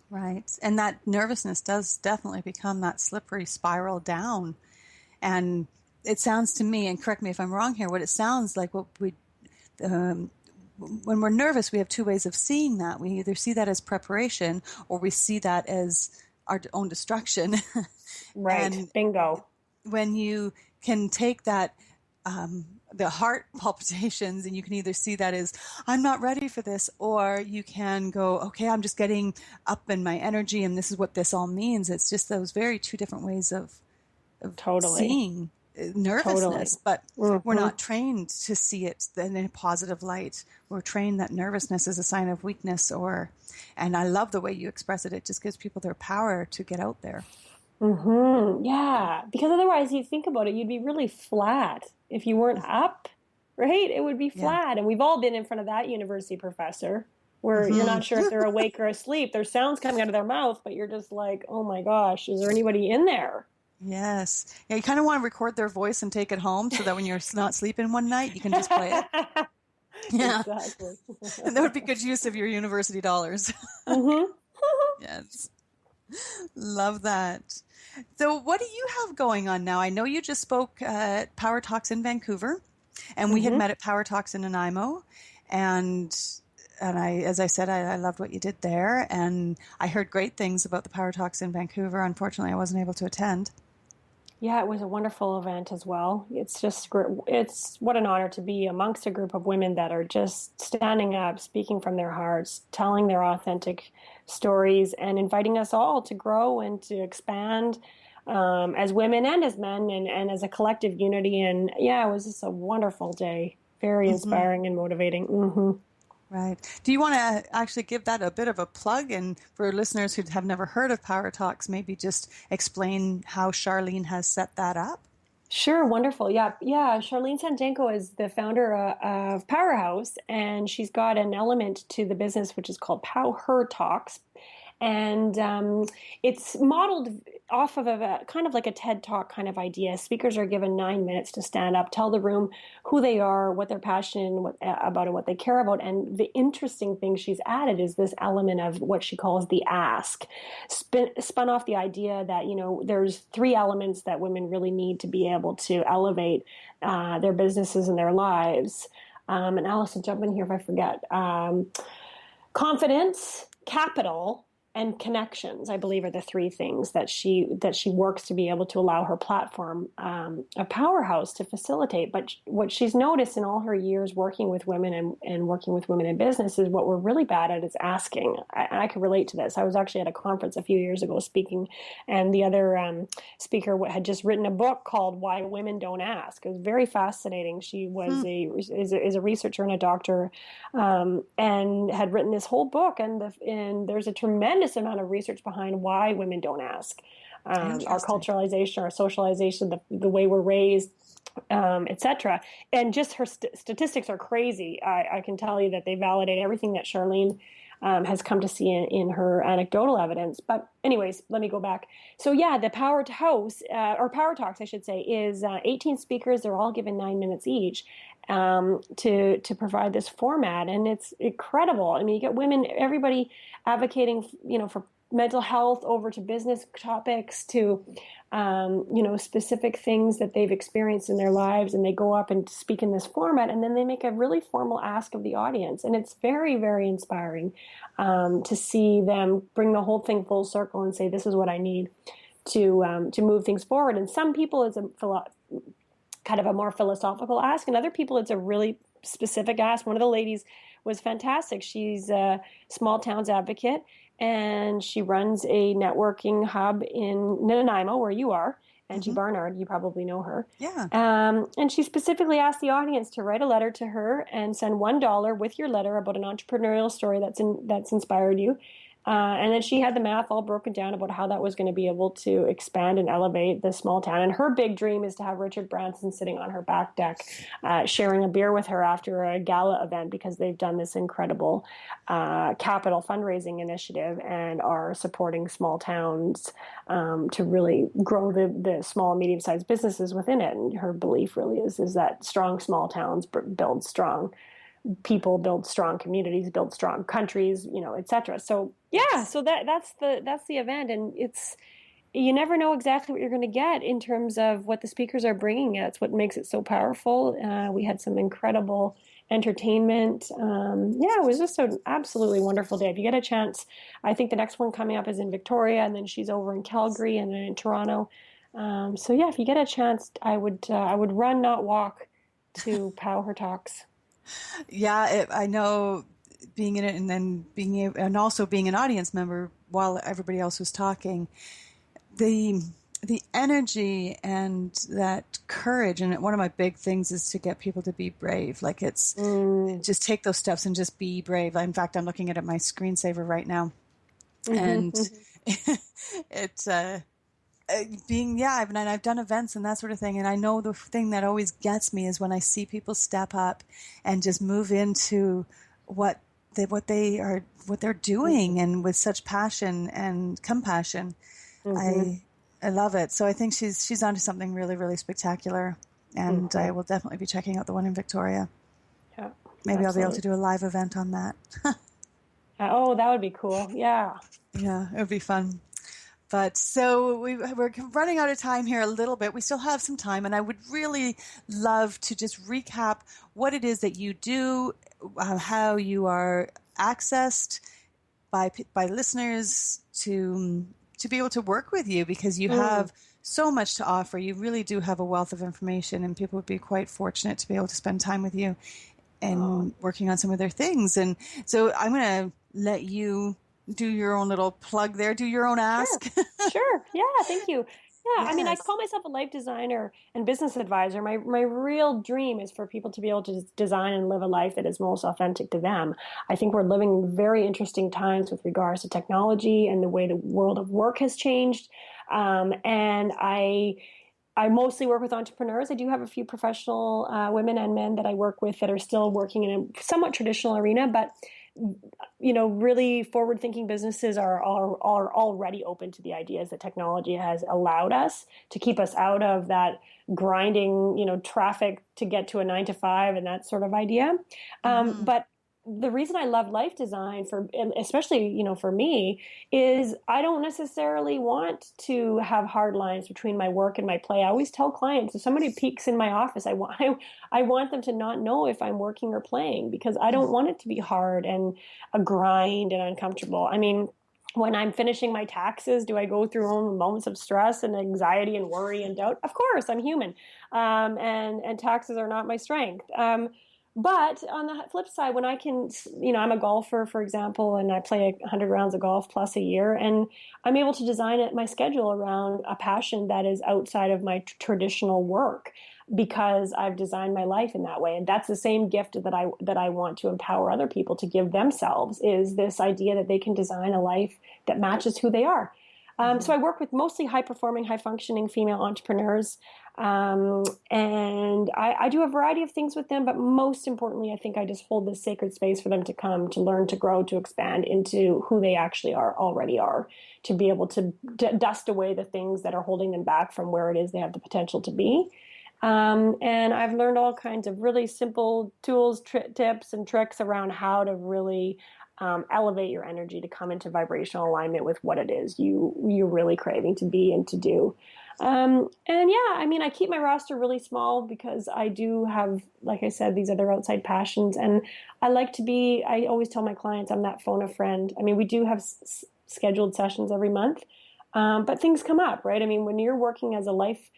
Right. And that nervousness does definitely become that slippery spiral down. And it sounds to me, and correct me if I'm wrong here, what it sounds like, when we're nervous, we have two ways of seeing that. We either see that as preparation or we see that as our own destruction. Right. And bingo. When you can take that, the heart palpitations, and you can either see that as, I'm not ready for this, or you can go, okay, I'm just getting up in my energy and this is what this all means. It's just those very two different ways of seeing nervousness, but we're not trained to see it in a positive light. We're trained that nervousness is a sign of weakness, and I love the way you express it. It just gives people their power to get out there. Yeah, because otherwise, you think about it, you'd be really flat if you weren't up, right? It would be flat. And we've all been in front of that university professor where you're not sure if they're awake or asleep. There's sounds coming out of their mouth, but you're just like, oh my gosh, is there anybody in there? Yes. Yeah, you kind of want to record their voice and take it home so that when you're not sleeping one night, you can just play it. Yeah. Exactly. And that would be good use of your university dollars. Yes. Love that. So what do you have going on now? I know you just spoke at Power Talks in Vancouver, and we had met at Power Talks in Nanaimo, and as I said, I loved what you did there, and I heard great things about the Power Talks in Vancouver. Unfortunately, I wasn't able to attend. Yeah, it was a wonderful event as well. It's what an honor to be amongst a group of women that are just standing up, speaking from their hearts, telling their authentic stories, and inviting us all to grow and to expand as women and as men and as a collective unity. And yeah, it was just a wonderful day, very inspiring and motivating. Right. Do you want to actually give that a bit of a plug? And for listeners who have never heard of Power Talks, maybe just explain how Charlene has set that up? Sure. Wonderful. Yeah. Charlene Sandenko is the founder of Powerhouse, and she's got an element to the business which is called Power Talks. And it's modeled off of a kind of like a TED Talk kind of idea. Speakers are given 9 minutes to stand up, tell the room who they are, what they're passionate about, and what they care about. And the interesting thing she's added is this element of what she calls the ask, spun off the idea that, there's 3 elements that women really need to be able to elevate their businesses and their lives. And Alison, jump in here if I forget. Confidence, capital, and connections, I believe, are the 3 things that she works to be able to allow her platform a powerhouse to facilitate. But what she's noticed in all her years working with women and working with women in business is what we're really bad at is asking. I can relate to this. I was actually at a conference a few years ago speaking, and the other speaker had just written a book called Why Women Don't Ask. It was very fascinating. She was is a researcher and a doctor, and had written this whole book. And there's a tremendous amount of research behind why women don't ask. Our culturalization, our socialization, the way we're raised, etc. And just her statistics are crazy. I can tell you that they validate everything that Charlene has come to see in her anecdotal evidence. But anyways, let me go back. So yeah, the Power House, or Power Talks, I should say, is 18 speakers. They're all given 9 minutes each to provide this format. And it's incredible. I mean, you get women, everybody advocating, for mental health over to business topics to, specific things that they've experienced in their lives, and they go up and speak in this format, and then they make a really formal ask of the audience. And it's very, very inspiring to see them bring the whole thing full circle and say, this is what I need to move things forward. And some people it's kind of a more philosophical ask, and other people it's a really specific ask. One of the ladies was fantastic. She's a small towns advocate, and she runs a networking hub in Nanaimo, where you are, Angie Barnard. You probably know her. Yeah. And she specifically asked the audience to write a letter to her and send $1 with your letter about an entrepreneurial story that's inspired you. And then she had the math all broken down about how that was going to be able to expand and elevate the small town. And her big dream is to have Richard Branson sitting on her back deck, sharing a beer with her after a gala event, because they've done this incredible capital fundraising initiative and are supporting small towns to really grow the small and medium-sized businesses within it. And her belief really is that strong small towns build strong people, build strong communities, build strong countries, et cetera. So yeah, so that's the event, and you never know exactly what you're going to get in terms of what the speakers are bringing. That's what makes it so powerful. We had some incredible entertainment. It was just an absolutely wonderful day. If you get a chance, I think the next one coming up is in Victoria, and then she's over in Calgary and then in Toronto. So yeah, if you get a chance, I would run, not walk, to Power Talks. Yeah, I know, being in it and then and also being an audience member while everybody else was talking, the energy and that courage. And one of my big things is to get people to be brave. Like it's just take those steps and just be brave. In fact, I'm looking at my screensaver right now, and it's I've done events and that sort of thing, and I know the thing that always gets me is when I see people step up and just move into what they're doing, and with such passion and compassion. I love it. So I think she's onto something really, really spectacular, and I will definitely be checking out the one in Victoria. Yeah, maybe I'll be able to do a live event on that. Oh, that would be cool. Yeah, it would be fun. But so we're running out of time here a little bit. We still have some time, and I would really love to just recap what it is that you do, how you are accessed by listeners to be able to work with you, because you have so much to offer. You really do have a wealth of information, and people would be quite fortunate to be able to spend time with you and working on some of their things. And so I'm going to let you do your own little plug there, do your own ask. Sure. Yeah, thank you. Yeah, Yes. I mean, I call myself a life designer and business advisor. My real dream is for people to be able to design and live a life that is most authentic to them. I think we're living in very interesting times with regards to technology and the way the world of work has changed. And I mostly work with entrepreneurs. I do have a few professional women and men that I work with that are still working in a somewhat traditional arena, but really forward-thinking businesses are already open to the ideas that technology has allowed us to keep us out of that grinding, traffic to get to a 9 to 5 and that sort of idea. But the reason I love life design especially, for me, is I don't necessarily want to have hard lines between my work and my play. I always tell clients, if somebody peeks in my office, I want them to not know if I'm working or playing, because I don't want it to be hard and a grind and uncomfortable. I mean, when I'm finishing my taxes, do I go through moments of stress and anxiety and worry and doubt? Of course, I'm human. And taxes are not my strength. But on the flip side, when I can, I'm a golfer, for example, and I play 100 rounds of golf plus a year, and I'm able to design my schedule around a passion that is outside of my traditional work, because I've designed my life in that way. And that's the same gift that I want to empower other people to give themselves, is this idea that they can design a life that matches who they are. So I work with mostly high-performing, high-functioning female entrepreneurs, and I do a variety of things with them, but most importantly, I think I just hold this sacred space for them to come, to learn, to grow, to expand into who they actually already are, to be able to dust away the things that are holding them back from where it is they have the potential to be. And I've learned all kinds of really simple tools, tips, and tricks around how to really elevate your energy to come into vibrational alignment with what it is you're really craving to be and to do. I keep my roster really small because I do have, like I said, these other outside passions. And I always tell my clients I'm that phone a friend. I mean, we do have scheduled sessions every month, but things come up, right? I mean, when you're working as a life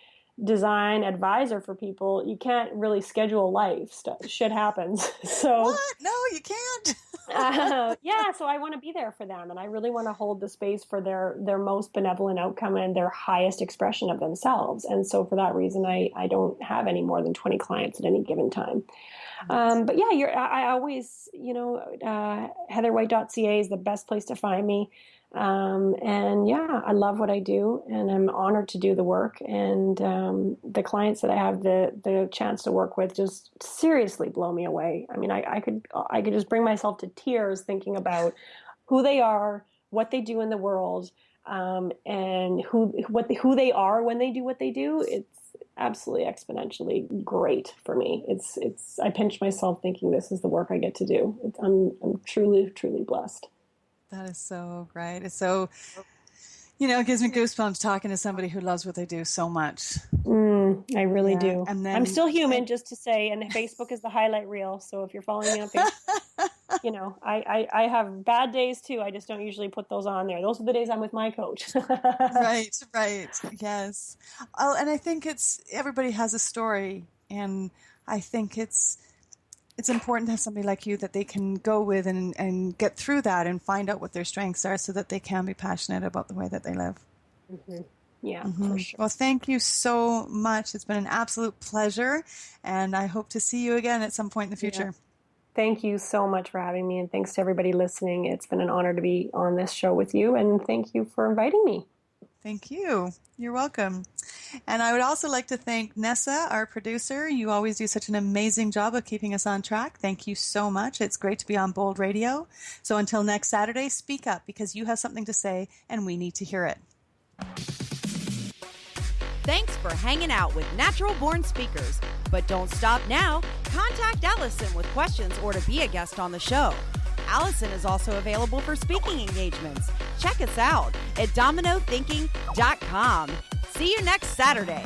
design advisor for people, you can't really schedule life. Shit happens. So what? No, you can't. So I want to be there for them, and I really want to hold the space for their most benevolent outcome and their highest expression of themselves. And so for that reason, I don't have any more than 20 clients at any given time. I always, heatherwhite.ca is the best place to find me. I love what I do, and I'm honored to do the work. And the clients that I have the chance to work with just seriously blow me away. I mean, I could just bring myself to tears thinking about who they are, what they do in the world, and who they are when they do what they do. It's absolutely exponentially great for me. I pinch myself thinking this is the work I get to do. I'm truly, truly blessed. That is so great. It's so, it gives me goosebumps talking to somebody who loves what they do so much. I really do. And then, I'm still human, just to say, and Facebook is the highlight reel. So if you're following me on Facebook, I have bad days too. I just don't usually put those on there. Those are the days I'm with my coach. Right. Yes. Oh, and I think everybody has a story, and I think it's important to have somebody like you that they can go with and get through that and find out what their strengths are so that they can be passionate about the way that they live. Mm-hmm. Yeah, for sure. Well, thank you so much. It's been an absolute pleasure, and I hope to see you again at some point in the future. Yeah. Thank you so much for having me, and thanks to everybody listening. It's been an honor to be on this show with you, and thank you for inviting me. Thank you. You're welcome. And I would also like to thank Nessa, our producer. You always do such an amazing job of keeping us on track. Thank you so much. It's great to be on Bold Radio. So until next Saturday, speak up, because you have something to say and we need to hear it. Thanks for hanging out with Natural Born Speakers. But don't stop now. Contact Alison with questions or to be a guest on the show. Alison is also available for speaking engagements. Check us out at dominothinking.com. See you next Saturday.